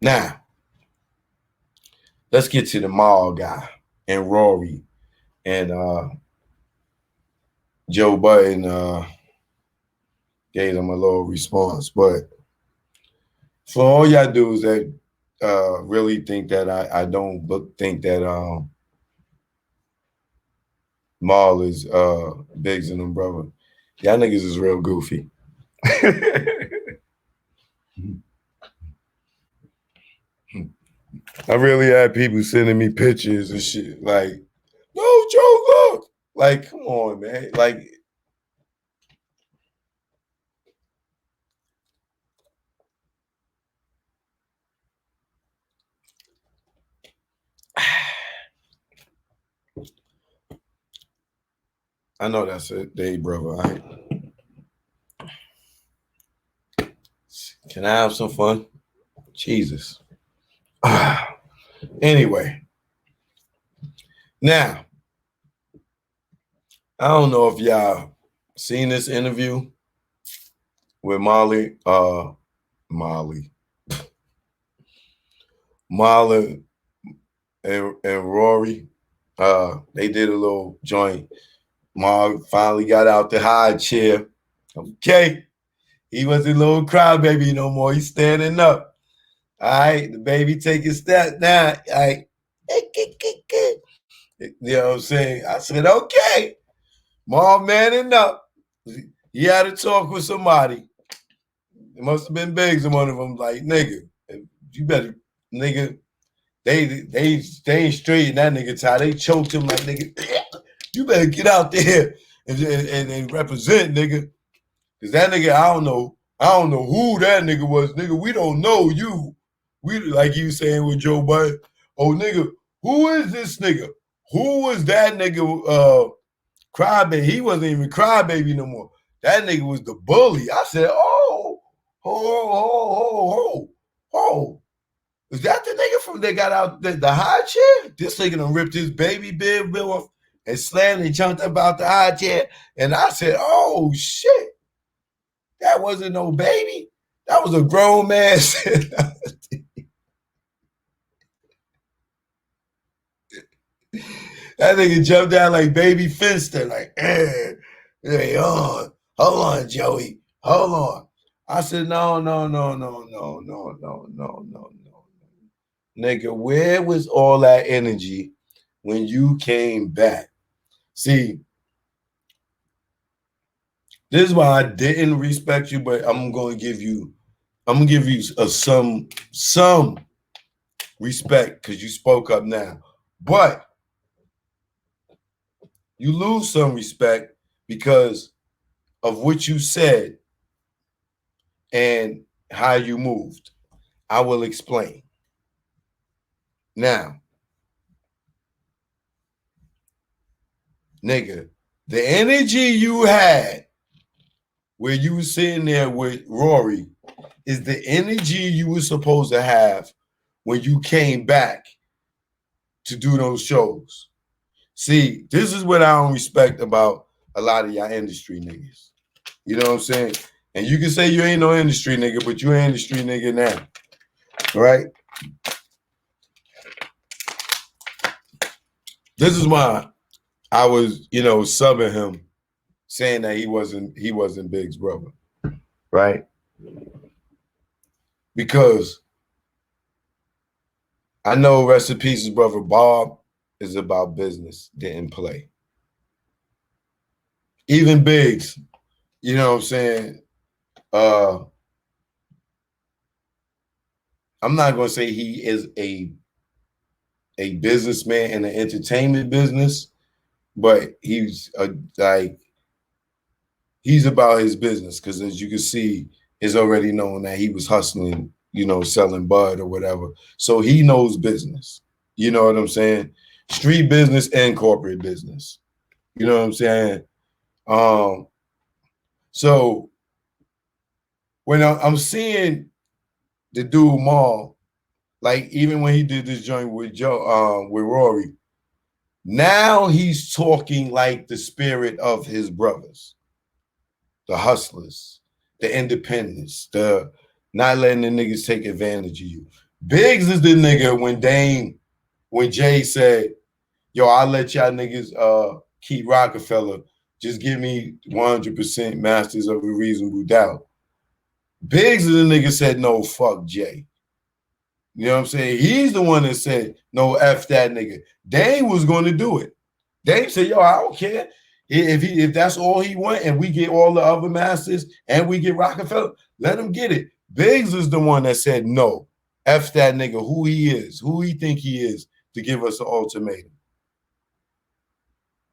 Now, let's get to the mall guy and Rory and Joe Budden gave them a little response. But for all y'all dudes that really think that I don't think that Maul is Biggs and them brother, y'all niggas is real goofy. I really had people sending me pictures and shit like, no, Joe, look. Like, come on, man. Like, I know that's it, Dave, brother. All right. Can I have some fun? Jesus. Anyway, now, I don't know if y'all seen this interview with Marley and Rory. They did a little joint. Mark finally got out the high chair. Okay. He wasn't a little crybaby no more. He's standing up. All right. The baby taking steps now. All right. You know what I'm saying? I said, okay. Mom manning up. He had to talk with somebody. It must have been Biggs and one of them, like, nigga, you better, nigga, they ain't straight in that nigga tie. They choked him like, nigga, you better get out there and represent, nigga. Cause that nigga, I don't know who that nigga was, nigga. We don't know you. We like you saying with Joe Budden. Oh, nigga, who is this nigga? Who was that nigga? Crybaby. He wasn't even crybaby no more. That nigga was the bully. I said, oh. Is that the nigga from that got out the high chair? This nigga done ripped his baby bib off and slammed and jumped up out the high chair. And I said, oh shit. That wasn't no baby. That was a grown man. That nigga jumped down like baby Finster, like, hey, hold on, Joey, hold on. I said, no. Nigga, where was all that energy when you came back? See, this is why I didn't respect you, but I'm gonna give you some respect because you spoke up now. But you lose some respect because of what you said and how you moved. I will explain. Now, nigga, the energy you had where you were sitting there with Rory is the energy you were supposed to have when you came back to do those shows. See, this is what I don't respect about a lot of y'all industry niggas. You know what I'm saying? And you can say you ain't no industry nigga, but you an industry nigga now. Right? This is why I was, subbing him, saying that he wasn't Big's brother. Right? Because I know rest in peace, his brother Bob is about business, didn't play. Even Biggs, you know what I'm saying? I'm not going to say he is a businessman in the entertainment business, but he's he's about his business because as you can see, it's already known that he was hustling, selling bud or whatever. So he knows business. You know what I'm saying? Street business and corporate business. You know what I'm saying? So when I'm seeing the dude Maul, like even when he did this joint with with Rory, now he's talking like the spirit of his brothers, the hustlers, the independents, the not letting the niggas take advantage of you. Biggs is the nigga when Jay said, yo, I'll let y'all niggas keep Rockefeller. Just give me 100% masters of a reasonable doubt. Biggs is the nigga said, no, fuck Jay. You know what I'm saying? He's the one that said, no, F that nigga. Dame was going to do it. Dame said, yo, I don't care. If that's all he want and we get all the other masters and we get Rockefeller, let him get it. Biggs is the one that said, no, F that nigga, who he is, who he think he is to give us an ultimatum.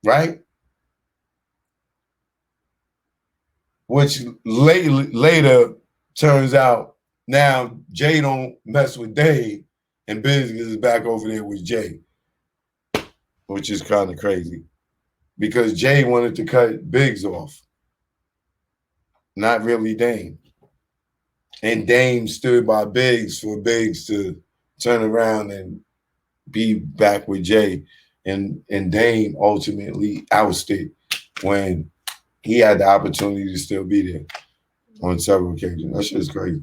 Right? Which later turns out now Jay don't mess with Dave and Biggs is back over there with Jay, which is kind of crazy because Jay wanted to cut Biggs off, not really Dame. And Dame stood by Biggs for Biggs to turn around and be back with Jay. And Dame ultimately ousted when he had the opportunity to still be there on several occasions. That shit's crazy.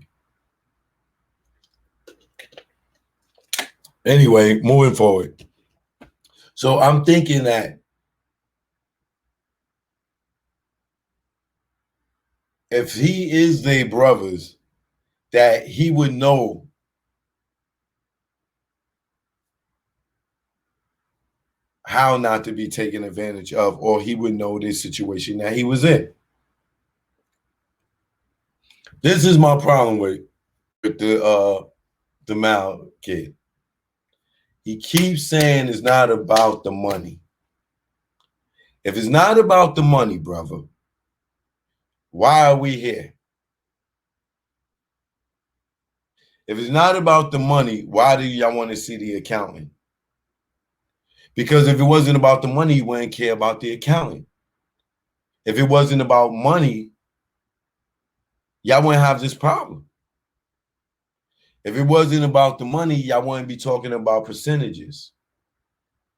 Anyway, moving forward. So I'm thinking that if he is their brothers, that he would know how not to be taken advantage of, or he would know this situation that he was in. This is my problem with the Mal kid. He keeps saying it's not about the money. If it's not about the money, brother, why are we here? If it's not about the money, why do y'all want to see the accountant? Because if it wasn't about the money, you wouldn't care about the accountant. If it wasn't about money, y'all wouldn't have this problem. If it wasn't about the money, y'all wouldn't be talking about percentages,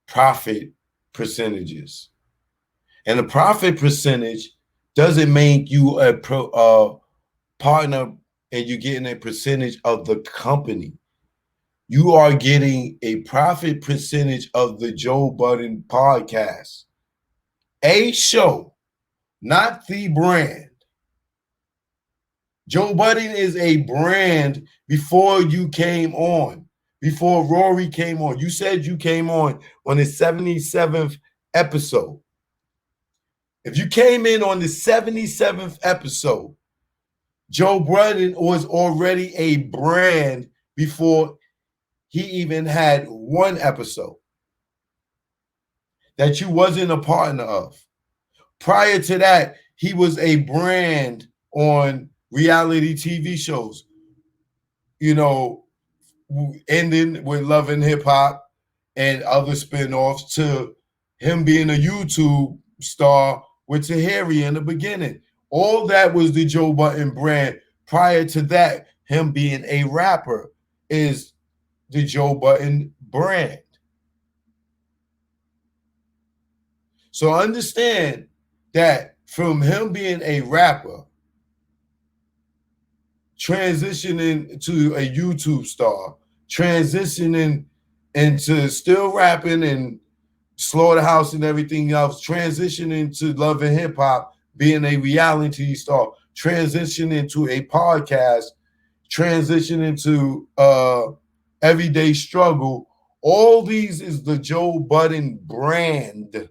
profit percentages. And the profit percentage doesn't make you a partner and you're getting a percentage of the company. You are getting a profit percentage of the Joe Budden podcast. A show, not the brand. Joe Budden is a brand before you came on, before Rory came on. You said you came on the 77th episode. If you came in on the 77th episode, Joe Budden was already a brand before he even had one episode that you wasn't a partner of. Prior to that, he was a brand on reality TV shows, you know, ending with Love and Hip Hop and other spinoffs to him being a YouTube star with Tahiri in the beginning. All that was the Joe Budden brand. Prior to that, him being a rapper is the Joe Budden brand. So understand that from him being a rapper, transitioning to a YouTube star, transitioning into still rapping and Slaughterhouse and everything else, transitioning to Love and Hip Hop, being a reality star, transitioning to a podcast, transitioning to Everyday Struggle. All these is the Joe Budden brand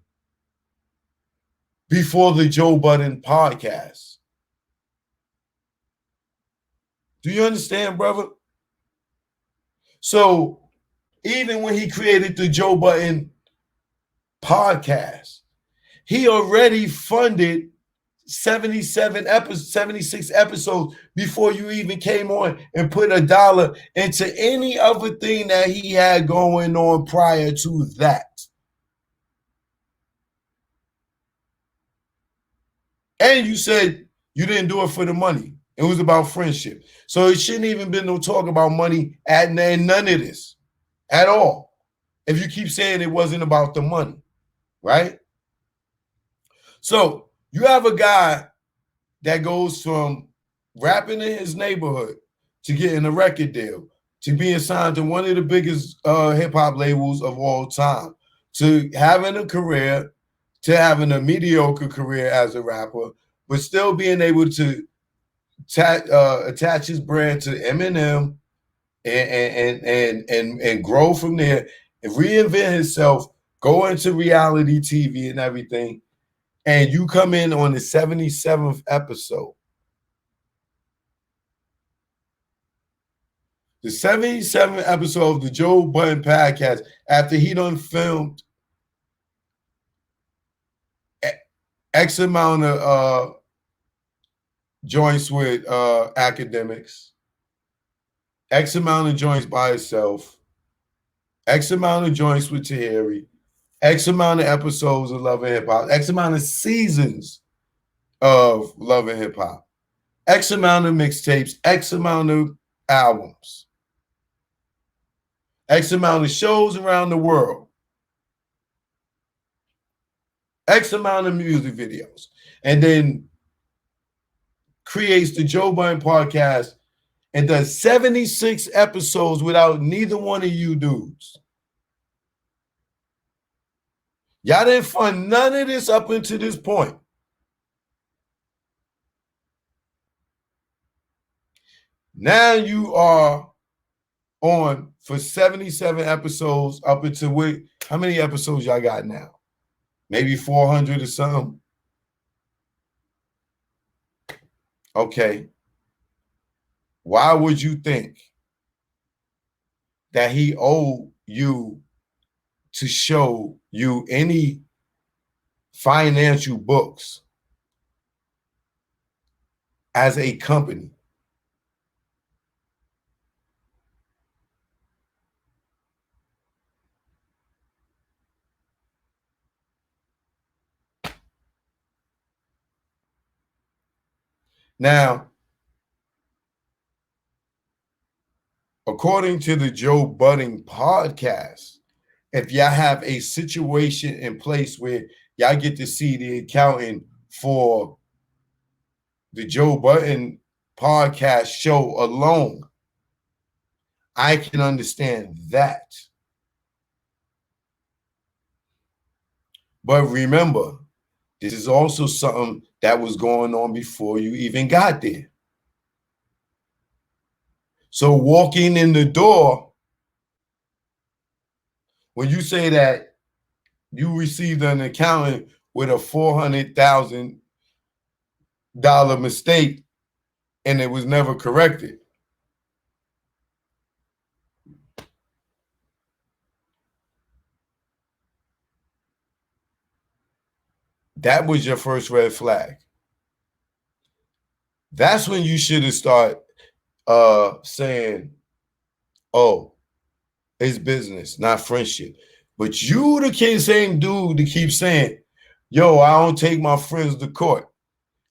before the Joe Budden podcast. Do you understand, brother? So even when he created the Joe Budden podcast, he already funded 76 episodes before you even came on and put $1 into any other thing that he had going on prior to that. And you said you didn't do it for the money. It was about friendship. So it shouldn't even been no talk about money at none of this at all. If you keep saying it wasn't about the money, right? So you have a guy that goes from rapping in his neighborhood to getting a record deal to being signed to one of the biggest hip hop labels of all time, to having a career, to having a mediocre career as a rapper, but still being able to attach his brand to Eminem and grow from there and reinvent himself, go into reality TV and everything. And you come in on the 77th episode. The 77th episode of the Joe Budden podcast, after he done filmed X amount of joints with academics, X amount of joints by itself, X amount of joints with Tahiri, X amount of episodes of Love and Hip Hop, X amount of seasons of Love and Hip Hop, X amount of mixtapes, X amount of albums, X amount of shows around the world, X amount of music videos, and then creates the Joe Budden podcast and does 76 episodes without neither one of you dudes. Y'all didn't fund none of this up until this point. Now you are on for 77 episodes up until how many episodes y'all got now? Maybe 400 or something. Okay. Why would you think that he owed you to show you any financial books as a company? Now, according to the Joe Budden podcast, if y'all have a situation in place where y'all get to see the accountant for the Joe Budden podcast show alone, I can understand that. But remember, this is also something that was going on before you even got there. So walking in the door, when you say that you received an accountant with a $400,000 mistake and it was never corrected, that was your first red flag. That's when you should have started saying, oh, it's business, not friendship. But you the same dude to keep saying, yo, I don't take my friends to court.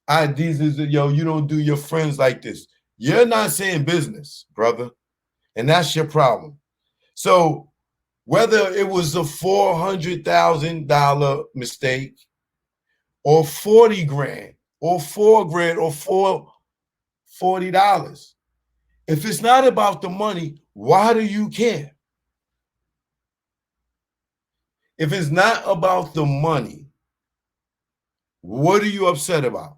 You don't do your friends like this. You're not saying business, brother. And that's your problem. So whether it was a $400,000 mistake or 40 grand or 4 grand or $40, if it's not about the money, why do you care? If it's not about the money, what are you upset about?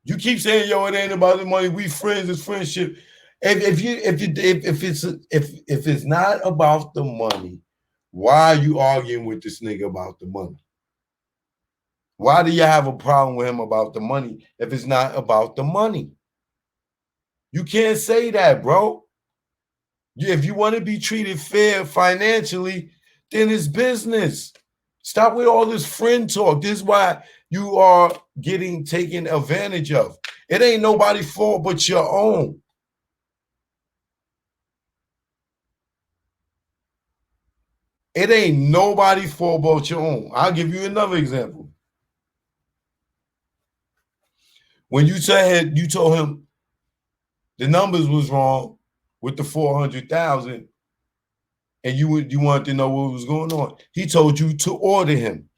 You keep saying, yo, it ain't about the money. We friends, it's friendship. If it's not about the money, why are you arguing with this nigga about the money? Why do you have a problem with him about the money if it's not about the money? You can't say that, bro. If you want to be treated fair financially, then it's business. Stop with all this friend talk. This is why you are getting taken advantage of. It ain't nobody's fault but your own. It ain't nobody's fault but your own. I'll give you another example. When you told him the numbers was wrong with the 400,000, and you wanted to know what was going on, he told you to order him.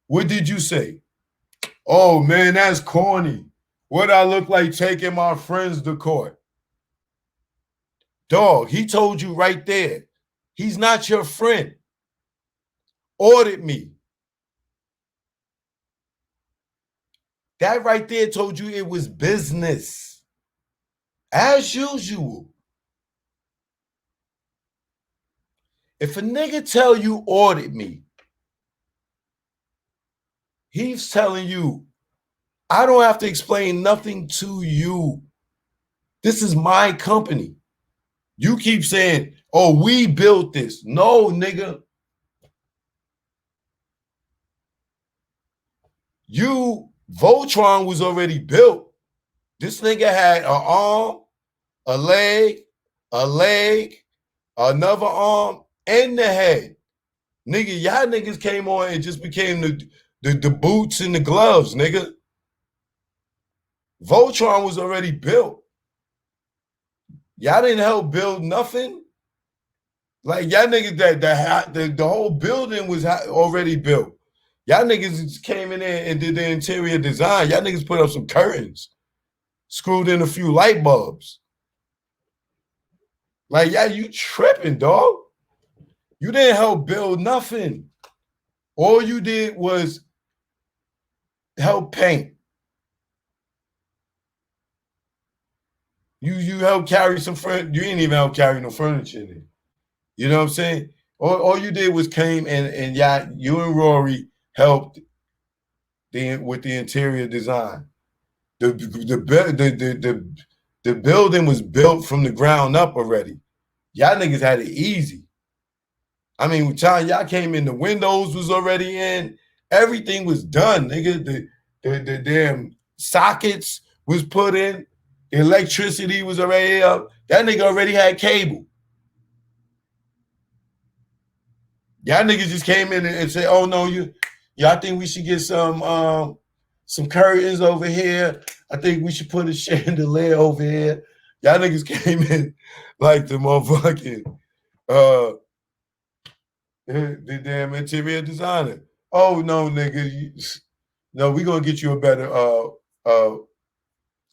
What did you say? Oh man, that's corny. What I look like taking my friends to court? Dog, he told you right there. He's not your friend. Audit me. That right there told you it was business. As usual. If a nigga tell you audit me, he's telling you, I don't have to explain nothing to you. This is my company. You keep saying, oh, we built this. No, nigga. Voltron was already built. This nigga had an arm, a leg, another arm, and the head. Nigga, y'all niggas came on and just became the boots and the gloves, nigga. Voltron was already built. Y'all didn't help build nothing. Like y'all niggas, the whole building was already built. Y'all niggas just came in there and did the interior design. Y'all niggas put up some curtains, screwed in a few light bulbs. Like, yeah, you tripping, dog. You didn't help build nothing. All you did was help paint. You helped carry some furniture. You didn't even help carry no furniture in it. You know what I'm saying? All you did was came and yeah, you and Rory helped with the interior design. The building was built from the ground up already. Y'all niggas had it easy. I mean, with time y'all came in, the windows was already in. Everything was done, nigga. The damn sockets was put in. The electricity was already up. That nigga already had cable. Y'all niggas just came in and said, "Oh no, y'all think we should get some curtains over here. I think we should put a chandelier over here." Y'all niggas came in like the motherfucking the damn interior designer. Oh no, nigga, no, we gonna get you a better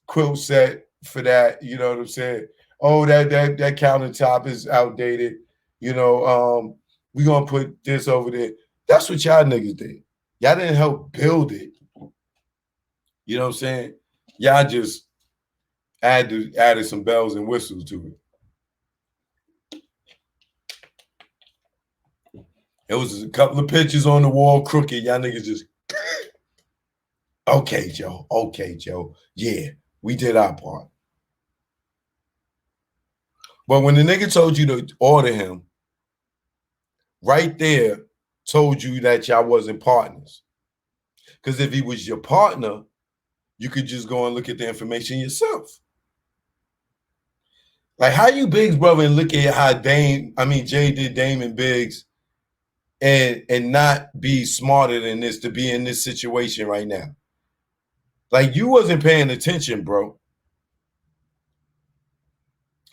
quilt set for that. You know what I'm saying? Oh, that countertop is outdated. You know, we gonna put this over there. That's what y'all niggas did. Y'all didn't help build it. You know what I'm saying? Y'all just added some bells and whistles to it. It was a couple of pictures on the wall crooked. Y'all niggas just, okay, Joe. Okay, Joe. Yeah, we did our part. But when the nigga told you to order him, right there told you that y'all wasn't partners. Because if he was your partner, you could just go and look at the information yourself. Like how you Biggs brother and look at how Jay did Dame and Biggs and not be smarter than this to be in this situation right now. Like you wasn't paying attention, bro.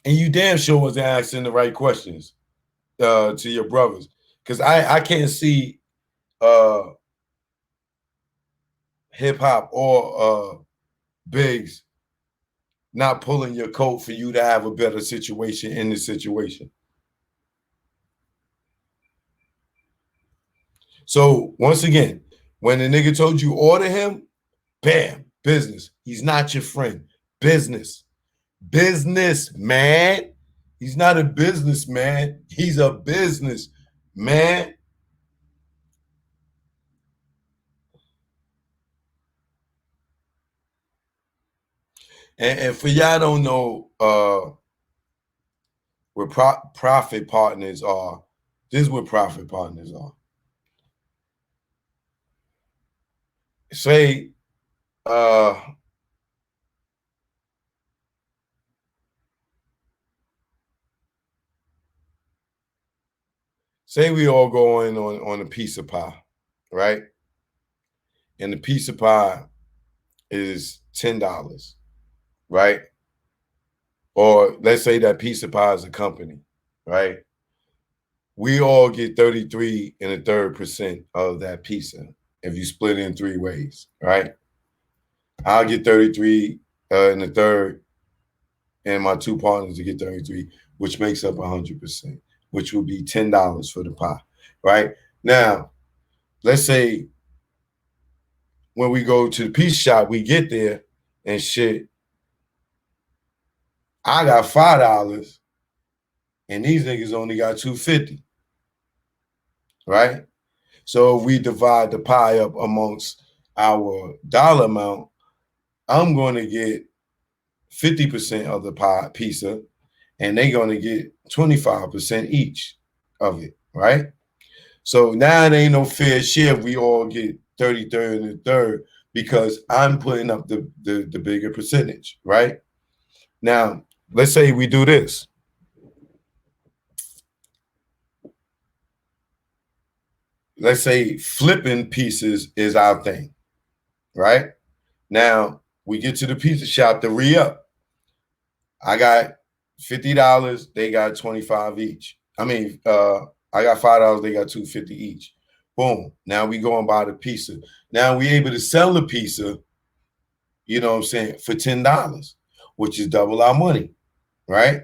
And you damn sure wasn't asking the right questions to your brothers. Because I can't see hip hop or Biggs not pulling your coat for you to have a better situation in this situation. So once again, when the nigga told you order him, bam, business. He's not your friend. Business. Business, man. He's not a businessman. He's a business man. And for y'all don't know what profit partners are, this is what profit partners are. Say say we all go in on a piece of pie, right? And the piece of pie is $10, right? Or let's say that piece of pie is a company, right? We all get 33 and a third % of that pizza if you split it in 3 ways, right? I'll get 33 in the third, and my two partners to get 33, which makes up 100%, which will be $10 for the pie, right? Now, let's say when we go to the pizza shop, we get there and shit, I got $5 and these niggas only got $2.50, right? So if we divide the pie up amongst our dollar amount, I'm going to get 50% of the pie pizza, and they're going to get 25% each of it, right? So now it ain't no fair share if we all get 30, 30, and a third, because I'm putting up the bigger percentage, right? Now, let's say we do this. Let's say flipping pieces is our thing, right? Now, we get to the pizza shop to re-up. I got $50, they got 25 each. I mean, I got $5, they got $2.50 each. Boom. Now we go and buy the pizza. Now we able to sell the pizza, you know what I'm saying, for $10, which is double our money, right?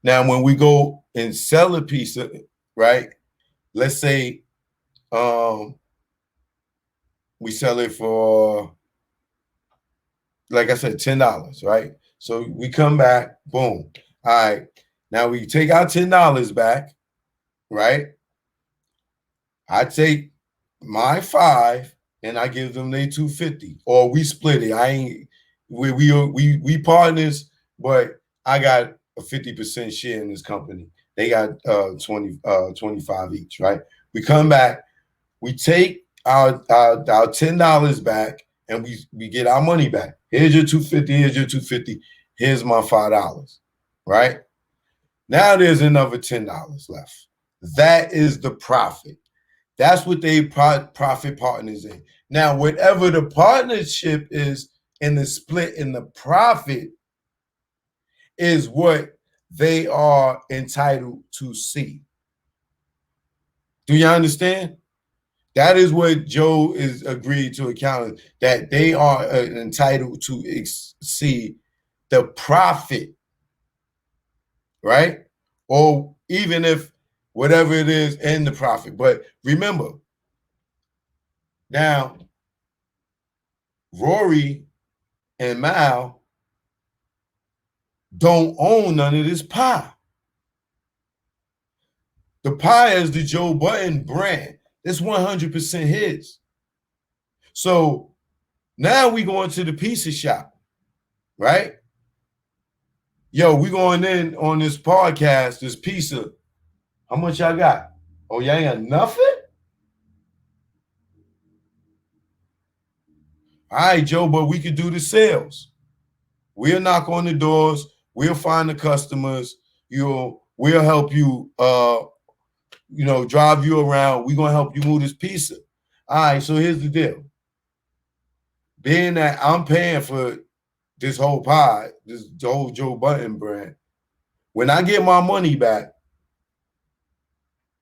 Now, when we go and sell a pizza, right? Let's say we sell it for, like I said, $10, right? So we come back, boom. All right. Now we take our $10 back, right? I take my 5 and I give them their 250, or we split it. I ain't we partners, but I got a 50% share in this company. They got 25 each, right? We come back, we take our $10 back, and we get our money back. Here's your 250, here's your 250, here's my $5, right? Now there's another $10 left. That is the profit. That's what they profit partners in. Now, whatever the partnership is in the split in the profit is what they are entitled to see. Do you understand? That is what Joe is agreed to account, that they are entitled to see the profit, right? Or even if whatever it is in the profit. But remember, now, Rory and Mal don't own none of this pie. The pie is the Joe Budden brand. It's 100% his. So now we going to the pizza shop, right? Yo, we going in on this podcast, this pizza. How much y'all got? Oh, y'all ain't got nothing? All right, Joe, but we could do the sales. We'll knock on the doors. We'll find the customers. We'll help you, drive you around. We're going to help you move this pizza. All right, so here's the deal. Being that I'm paying for this whole pie, this whole Joe Budden brand, when I get my money back,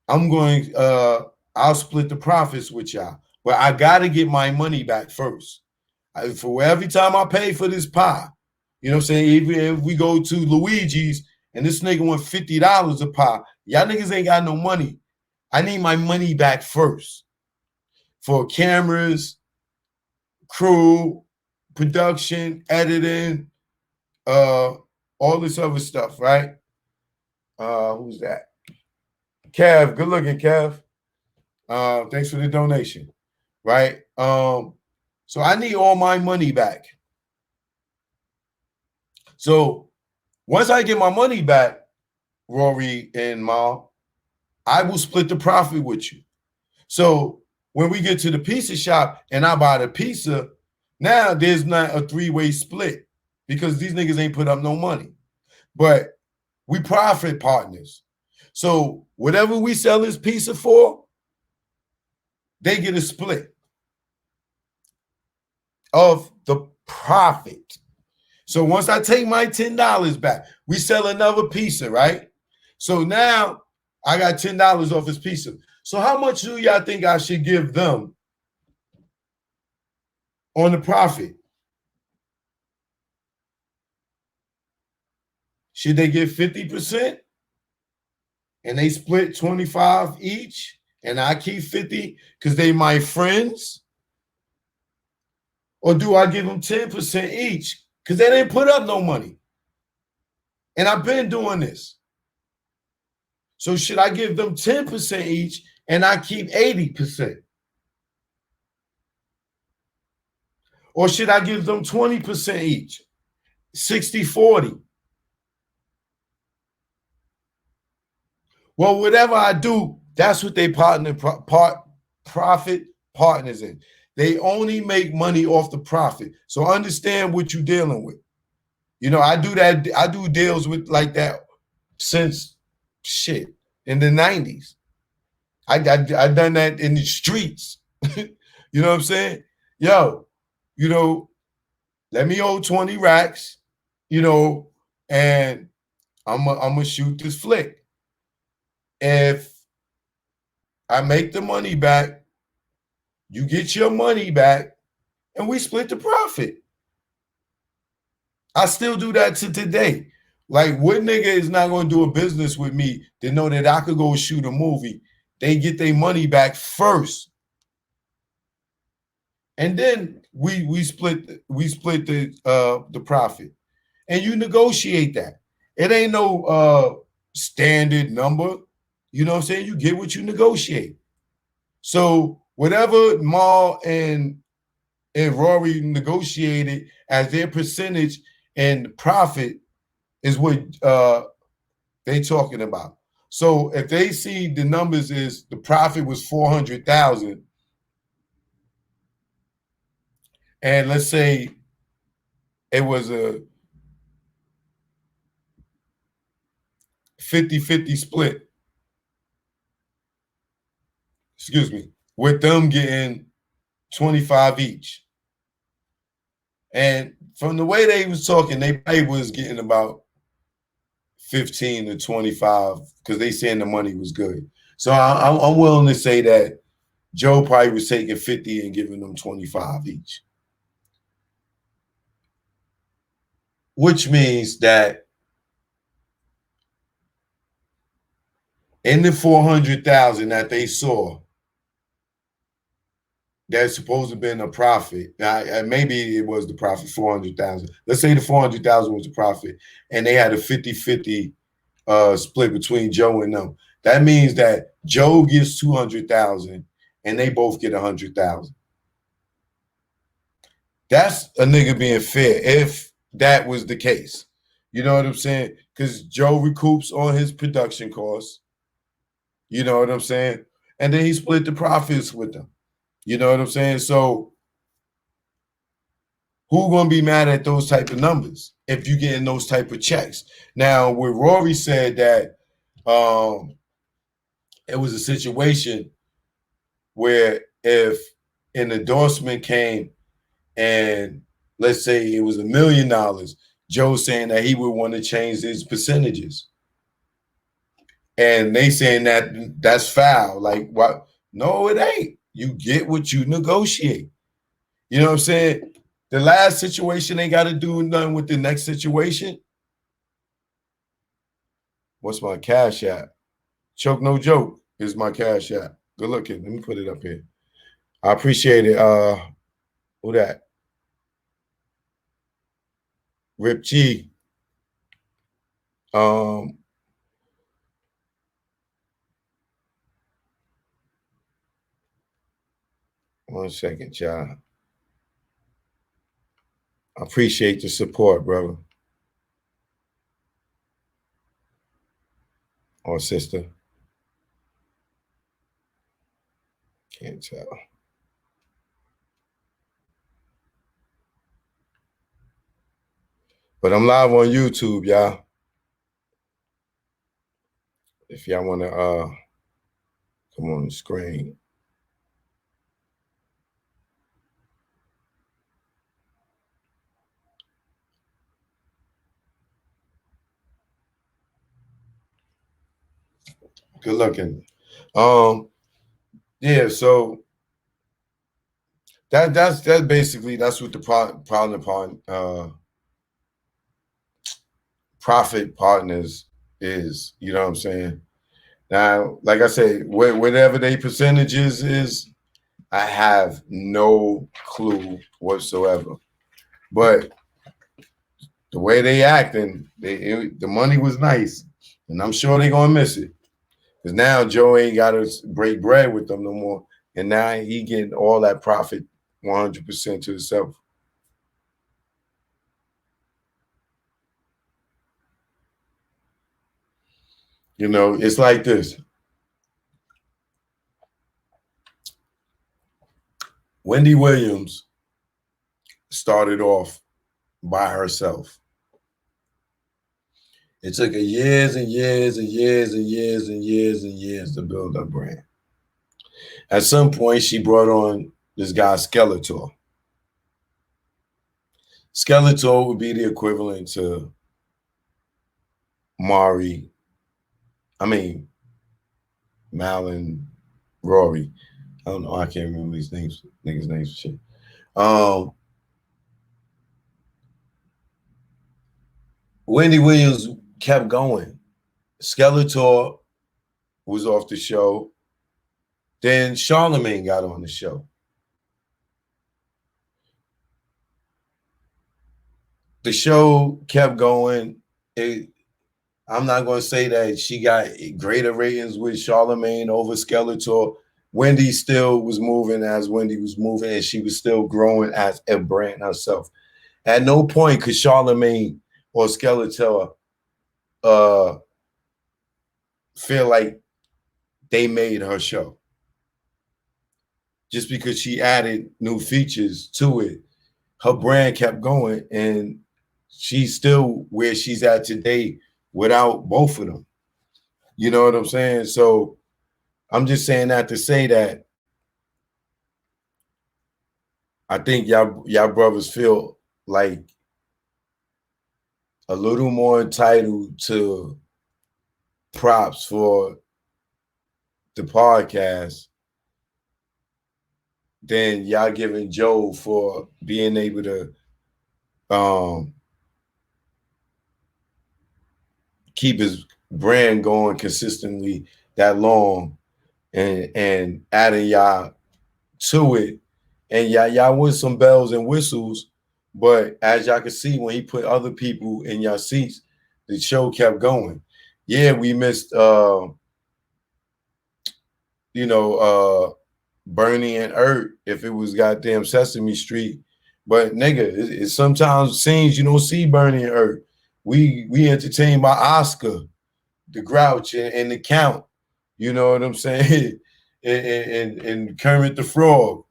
I'll split the profits with y'all. But I got to get my money back first. For every time I pay for this pie, you know what I'm saying? Even if we go to Luigi's and this nigga want $50 a pie, y'all niggas ain't got no money. I need my money back first for cameras, crew, production, editing, all this other stuff, right? Who's that? Kev, good looking, Kev. Thanks for the donation, right? So I need all my money back. So once I get my money back, Rory and Mal, I will split the profit with you. So when we get to the pizza shop and I buy the pizza, now there's not a three-way split because these niggas ain't put up no money. But we profit partners. So whatever we sell this pizza for, they get a split of the profit. So once I take my $10 back, we sell another pizza, right? So now I got $10 off this pizza. So how much do y'all think I should give them on the profit? Should they get 50% and they split 25 each and I keep 50 because they my friends? Or do I give them 10% each because they didn't put up no money? And I've been doing this. So should I give them 10% each and I keep 80%? Or should I give them 20% each? 60-40. Well, whatever I do, that's what they profit partners in. They only make money off the profit. So understand what you're dealing with. You know, I do that. I do deals with like that since shit in the 90s. I done that in the streets. You know what I'm saying? Yo, you know, let me hold 20 racks, you know, and I'm gonna shoot this flick. If I make the money back, you get your money back, and we split the profit. I still do that to today. Like, what nigga is not gonna do a business with me to know that I could go shoot a movie? They get their money back first, and then we split the profit, and you negotiate that. It ain't no standard number. You know what I'm saying? You get what you negotiate. So whatever Maul and Rory negotiated as their percentage and profit is what they talking about. So if they see the numbers is the profit was 400,000, and let's say it was a 50-50 split, excuse me, with them getting 25 each. And from the way they was talking, they probably was getting about 15 to 25 because they saying the money was good. So I'm willing to say that Joe probably was taking 50 and giving them 25 each. Which means that in the 400,000 that they saw, that's supposed to have been a profit. Now, maybe it was the profit, 400,000. Let's say the 400,000 was the profit, and they had a 50-50 split between Joe and them. That means that Joe gets 200,000 and they both get 100,000. That's a nigga being fair if that was the case. You know what I'm saying? Because Joe recoups on his production costs. You know what I'm saying? And then he split the profits with them. You know what I'm saying? So who gonna be mad at those type of numbers if you getting those type of checks? Now, when Rory said that it was a situation where if an endorsement came and let's say it was $1 million, Joe saying that he would want to change his percentages. And they saying that that's foul. Like, what? No, it ain't. You get what you negotiate. You know what I'm saying? The last situation ain't got to do nothing with the next situation. What's my cash app? Choke no joke is my cash app. Good looking. Let me put it up here. I appreciate it. Who that? Rip G. One second, y'all. I appreciate the support, brother. Or sister. Can't tell. But I'm live on YouTube, y'all. If y'all want to come on the screen. Good looking. Yeah, so that's basically that's what the profit partners is. You know what I'm saying? Now, like I said, whatever they percentages is, I have no clue whatsoever. But the way they acting, the money was nice, and I'm sure they're gonna miss it. Because now Joe ain't got to break bread with them no more, and now he getting all that profit 100% to himself. You know, it's like this. Wendy Williams started off by herself. It took her years and years and years and years and years and years to build her brand. At some point, she brought on this guy, Skeletor. Skeletor would be the equivalent to Mari. I mean, Mal and Rory. I don't know. I can't remember these names, niggas' names and shit. Wendy Williams kept going. Skeletor was off the show. Then Charlemagne got on the show. The show kept going. I'm not going to say that she got greater ratings with Charlemagne over Skeletor. Wendy still was moving as Wendy was moving, and she was still growing as a brand herself. At no point could Charlemagne or Skeletor feel like they made her show. Just because she added new features to it, her brand kept going, and she's still where she's at today without both of them. You know what I'm saying? So I'm just saying that to say that I think y'all brothers feel like a little more entitled to props for the podcast than y'all giving Joe for being able to keep his brand going consistently that long and adding y'all to it. And y'all with some bells and whistles, but as y'all can see, when he put other people in y'all seats, the show kept going. Yeah, we missed Bernie and Ert if it was goddamn Sesame Street. But nigga, it's sometimes scenes you don't see Bernie and Ert. We entertained by Oscar, the Grouch, and the Count. You know what I'm saying? and Kermit the Frog.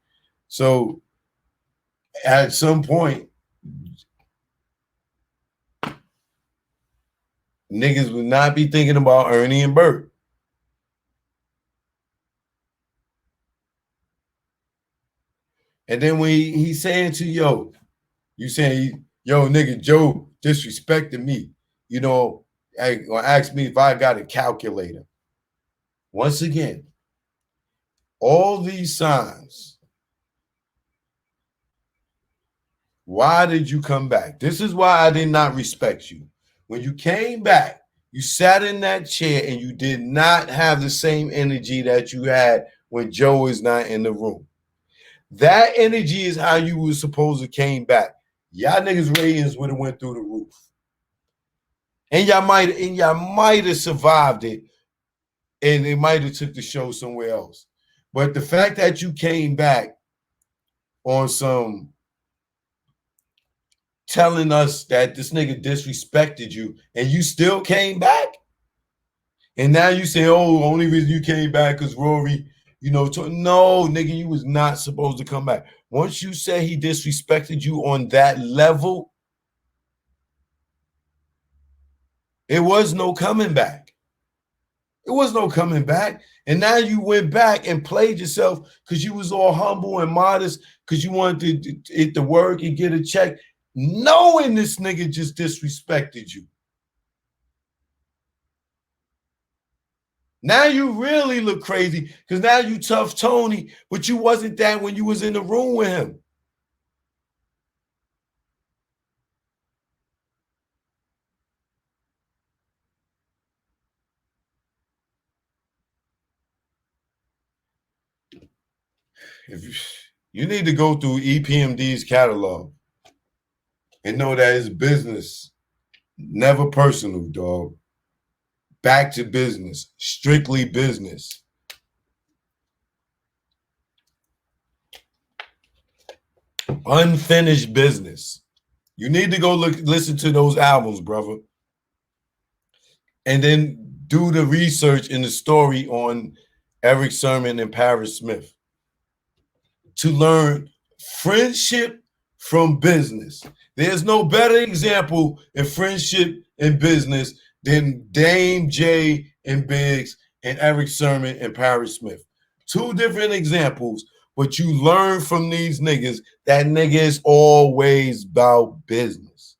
So at some point, niggas would not be thinking about Ernie and Bert. And then when he's saying to you saying, yo, nigga, Joe disrespected me. You know, ask me if I got a calculator. Once again, all these signs. Why did you come back? This is why I did not respect you. When you came back, you sat in that chair and you did not have the same energy that you had when Joe is not in the room. That energy is how you were supposed to came back. Y'all niggas ratings would have went through the roof. And y'all might have survived it, and it might have took the show somewhere else. But the fact that you came back on some telling us that this nigga disrespected you and you still came back, and now you say, oh, only reason you came back because Rory, no, nigga, you was not supposed to come back. Once you say he disrespected you on that level, it was no coming back. It was no coming back. And now you went back and played yourself because you was all humble and modest because you wanted it to work and get a check, knowing this nigga just disrespected you. Now you really look crazy because now you tough Tony, but you wasn't that when you was in the room with him. If you need to go through EPMD's catalog and know that it's business, never personal, dog. Back to business, strictly business. Unfinished business. You need to go listen to those albums, brother. And then do the research in the story on Eric Sermon and Paris Smith to learn friendship from business. There's no better example in friendship and business than Dame J and Biggs and Eric Sermon and Paris Smith. Two different examples, but you learn from these niggas that nigga is always about business.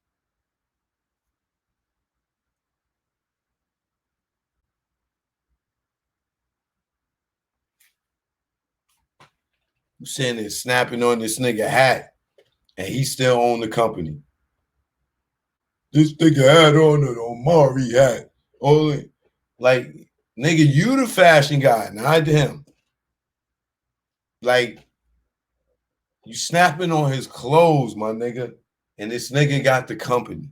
You saying it snapping on this nigga hat and he still own the company. This nigga had on an Omari hat. Only like nigga, you the fashion guy, not him. Like you snapping on his clothes, my nigga, and this nigga got the company.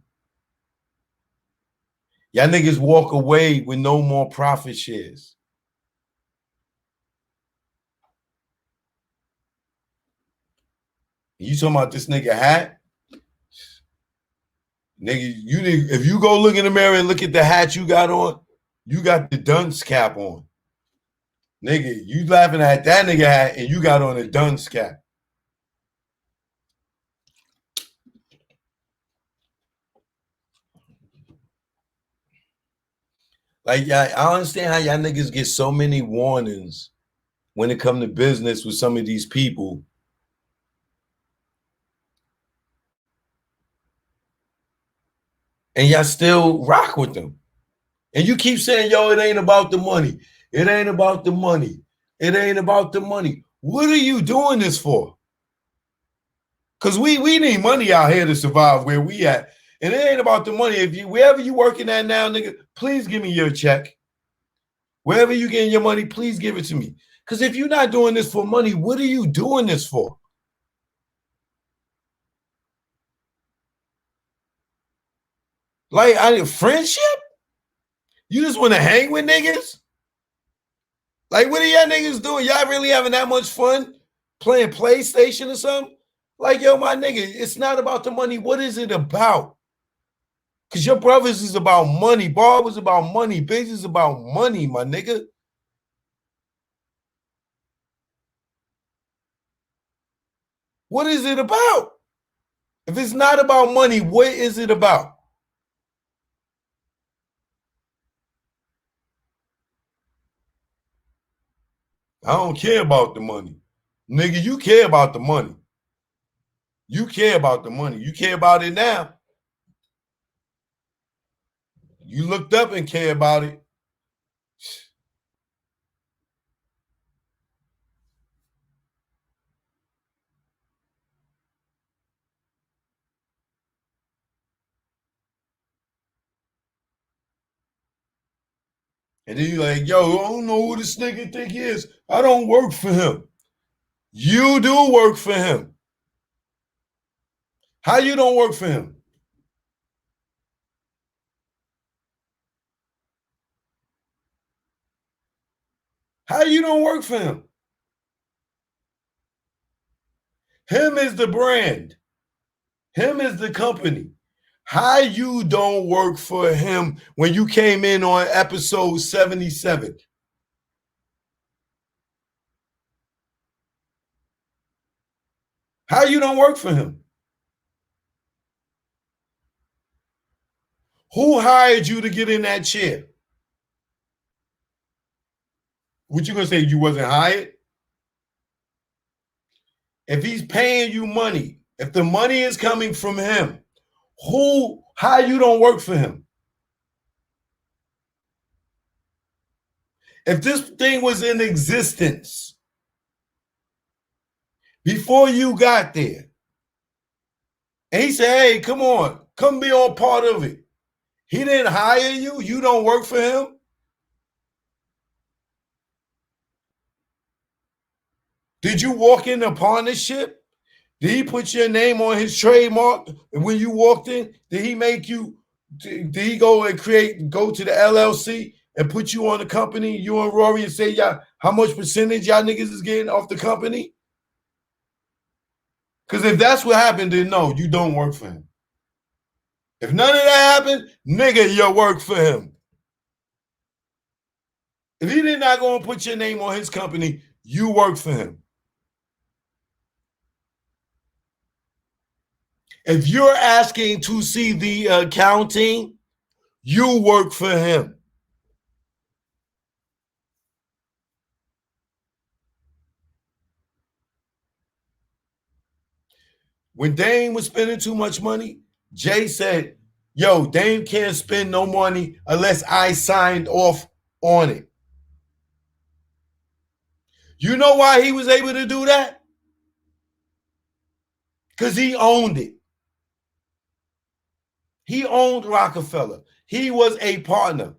Y'all niggas walk away with no more profit shares. You talking about this nigga hat? Nigga, if you go look in the mirror and look at the hat you got on, you got the dunce cap on. Nigga, you laughing at that nigga hat and you got on a dunce cap. Like, I understand how y'all niggas get so many warnings when it come to business with some of these people. And y'all still rock with them. And you keep saying, yo, it ain't about the money. It ain't about the money. It ain't about the money. What are you doing this for? Because we need money out here to survive where we at. And it ain't about the money. If you wherever you working at now, nigga, please give me your check. Wherever you getting your money, please give it to me. Because if you're not doing this for money, what are you doing this for? Like, friendship? You just want to hang with niggas? Like, what are y'all niggas doing? Y'all really having that much fun playing PlayStation or something? Like, yo, my nigga, it's not about the money. What is it about? Because your brothers is about money. Bob was about money. Biggs is about money, my nigga. What is it about? If it's not about money, what is it about? I don't care about the money. Nigga, you care about the money. You care about the money. You care about it now. You looked up and care about it. And then you're like, yo, I don't know who this nigga think he is. I don't work for him. You do work for him. How you don't work for him? How you don't work for him? Him is the brand. Him is the company. How you don't work for him when you came in on episode 77? How you don't work for him? Who hired you to get in that chair? What you gonna say? You wasn't hired? If he's paying you money, if the money is coming from him, how you don't work for him? If this thing was in existence before you got there, and he said, hey, come on, come be on part of it. He didn't hire you. You don't work for him. Did you walk in a partnership? Did he put your name on his trademark? And when you walked in, did he make you, did he go and go to the LLC and put you on the company, you and Rory, and say, y'all, how much percentage y'all niggas is getting off the company? Because if that's what happened, then no, you don't work for him. If none of that happened, nigga, you work for him. If he did not go and put your name on his company, you work for him. If you're asking to see the accounting, you work for him. When Dame was spending too much money, Jay said, yo, Dame can't spend no money unless I signed off on it. You know why he was able to do that? Because he owned it. He owned Rockefeller. He was a partner.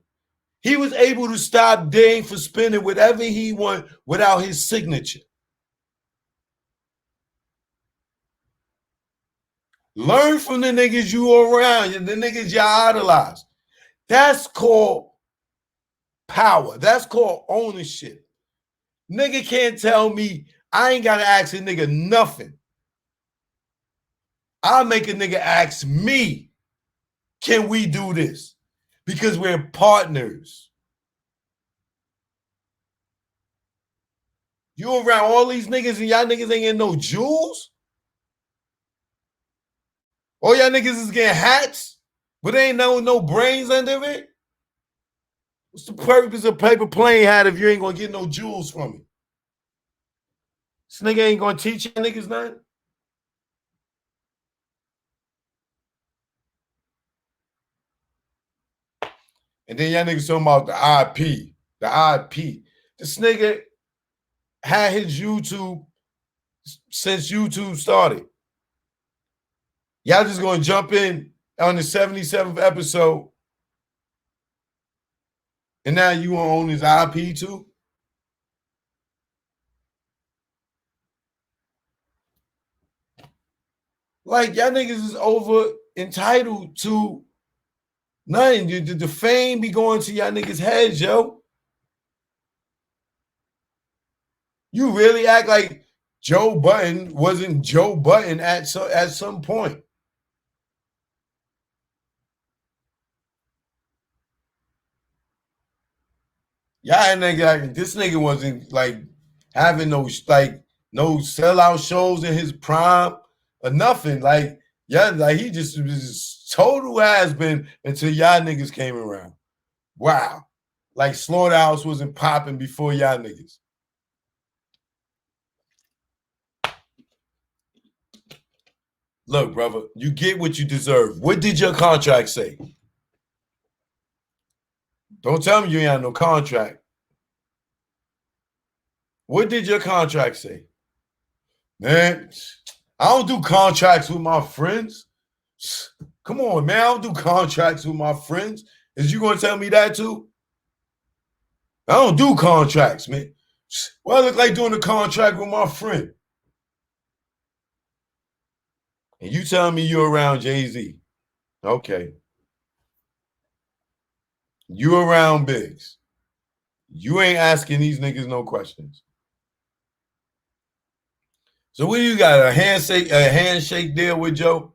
He was able to stop Dame from spending whatever he wanted without his signature. Learn from the niggas you around, the niggas you idolize. That's called power. That's called ownership. Nigga can't tell me I ain't got to ask a nigga nothing. I'll make a nigga ask me, can we do this? Because we're partners. You around all these niggas and y'all niggas ain't getting no jewels? All y'all niggas is getting hats, but ain't no brains under it? What's the purpose of paper plane hat if you ain't gonna get no jewels from it? This nigga ain't gonna teach y'all niggas nothing? And then y'all niggas talking about the IP. The IP. This nigga had his YouTube since YouTube started. Y'all just gonna jump in on the 77th episode and now you wanna own his IP too? Like y'all niggas is over entitled to nothing. The fame be going to y'all niggas' heads, yo. You really act like Joe Budden wasn't Joe Budden at some point. Y'all nigga, like, this nigga wasn't like having no sellout shows in his prime or nothing. Like, yeah, like he just was total has been until y'all niggas came around. Wow. Like Slaughterhouse wasn't popping before y'all niggas. Look, brother, you get what you deserve. What did your contract say? Don't tell me you ain't had no contract. What did your contract say? Man, I don't do contracts with my friends. Come on, man. I don't do contracts with my friends. Is you going to tell me that too? I don't do contracts, man. Well, I look like doing a contract with my friend. And you telling me you're around Jay-Z. Okay. You around Biggs. You ain't asking these niggas no questions. So what do you got? A handshake deal with Joe?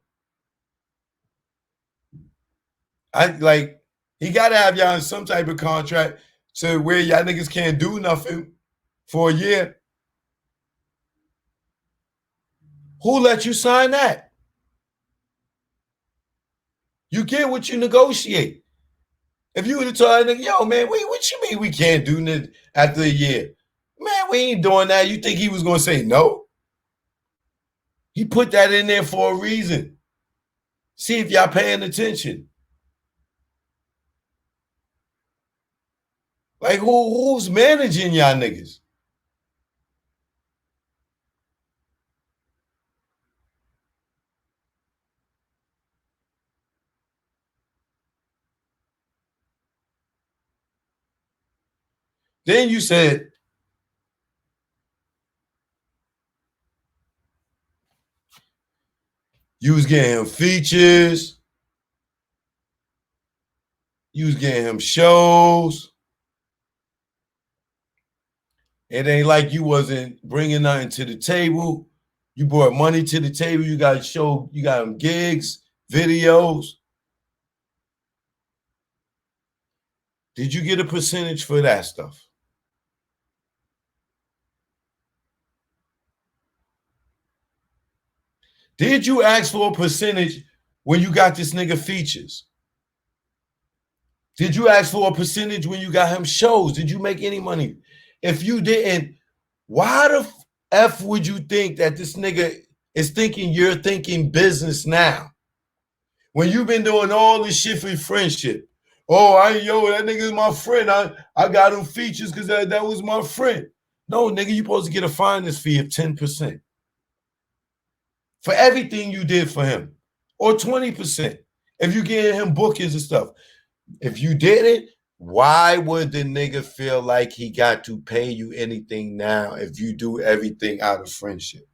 He gotta have y'all in some type of contract to where y'all niggas can't do nothing for a year. Who let you sign that? You get what you negotiate. If you would have told that nigga, yo, man, what you mean we can't do this after a year? Man, we ain't doing that. You think he was gonna say no? He put that in there for a reason. See if y'all paying attention. Like who's managing y'all niggas? Then you said, You was getting him features. You was getting him shows. It ain't like you wasn't bringing nothing to the table. You brought money to the table. You got show. You got him gigs, videos. Did you get a percentage for that stuff? Did you ask for a percentage when you got this nigga features? Did you ask for a percentage when you got him shows? Did you make any money? If you didn't, why the F would you think that this nigga is thinking you're thinking business now? When you've been doing all this shit for friendship. Oh, that nigga is my friend. I got him features because that was my friend. No, nigga, you supposed to get a finder's fee of 10% for everything you did for him, or 20% if you get him bookings and stuff. If you did it, why would the nigga feel like he got to pay you anything now if you do everything out of friendship?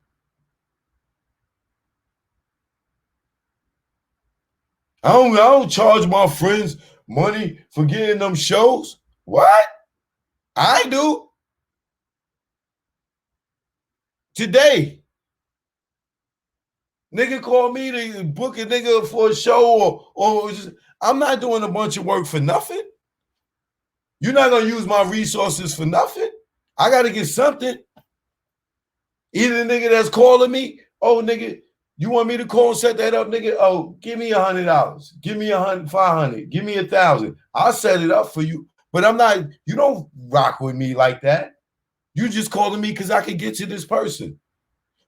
I don't charge my friends money for getting them shows. What? I do. Today. Nigga call me to book a nigga for a show or just, I'm not doing a bunch of work for nothing. You're not going to use my resources for nothing. I got to get something. Either the nigga that's calling me, oh, nigga, you want me to call and set that up, nigga? Oh, give me $100. Give me $500. Give me $1,000. I'll set it up for you. But I'm not, you don't rock with me like that. You just calling me because I can get to this person.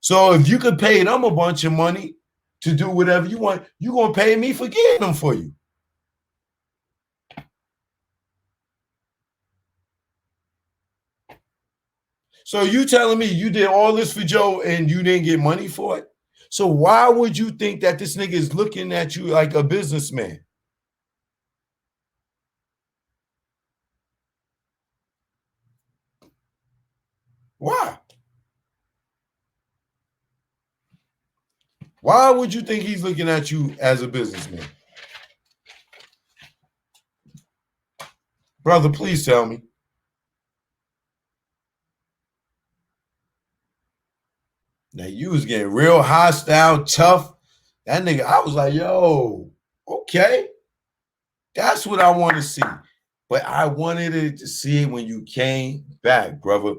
So if you could pay them a bunch of money to do whatever you want, you're going to pay me for getting them for you. So you telling me you did all this for Joe and you didn't get money for it? So why would you think that this nigga is looking at you like a businessman? Why? Why would you think he's looking at you as a businessman? Brother, please tell me. Now, you was getting real hostile, tough. That nigga, I was like, yo, okay. That's what I want to see. But I wanted to see it when you came back, brother.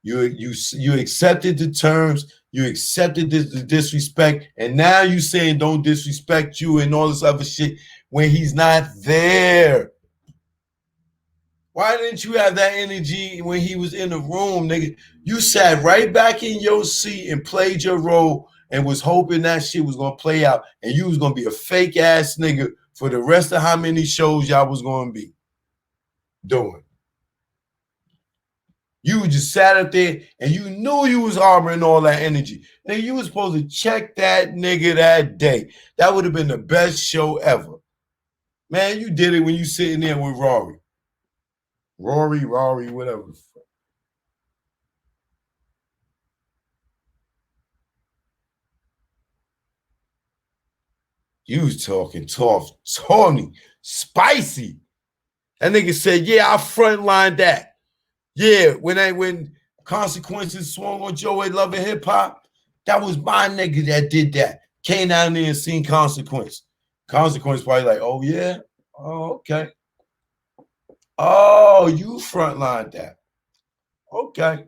You accepted the terms, you accepted the disrespect, and now you saying don't disrespect you and all this other shit when he's not there. Why didn't you have that energy when he was in the room, nigga? You sat right back in your seat and played your role and was hoping that shit was gonna play out, and you was gonna be a fake ass nigga for the rest of how many shows y'all was gonna be doing. You just sat up there and you knew you was harboring all that energy. Nigga, you was supposed to check that nigga that day. That would have been the best show ever. Man, you did it when you sitting there with Rory. Rory, whatever. You was talking tough, Tony, spicy. That nigga said, yeah, I frontlined that. Yeah, when Consequences swung on Joey Loving Hip Hop, that was my nigga that did that. Came down there and seen Consequence. Consequence probably like, oh yeah? Oh, okay. Oh, you frontlined that. Okay.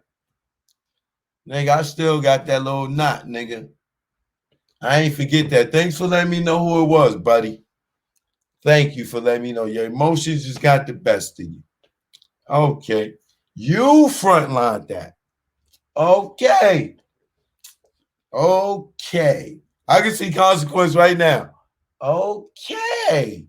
Nigga, I still got that little knot, nigga. I ain't forget that. Thanks for letting me know who it was, buddy. Thank you for letting me know. Your emotions just got the best of you. Okay. You frontlined that. Okay. Okay. I can see Consequence right now. Okay.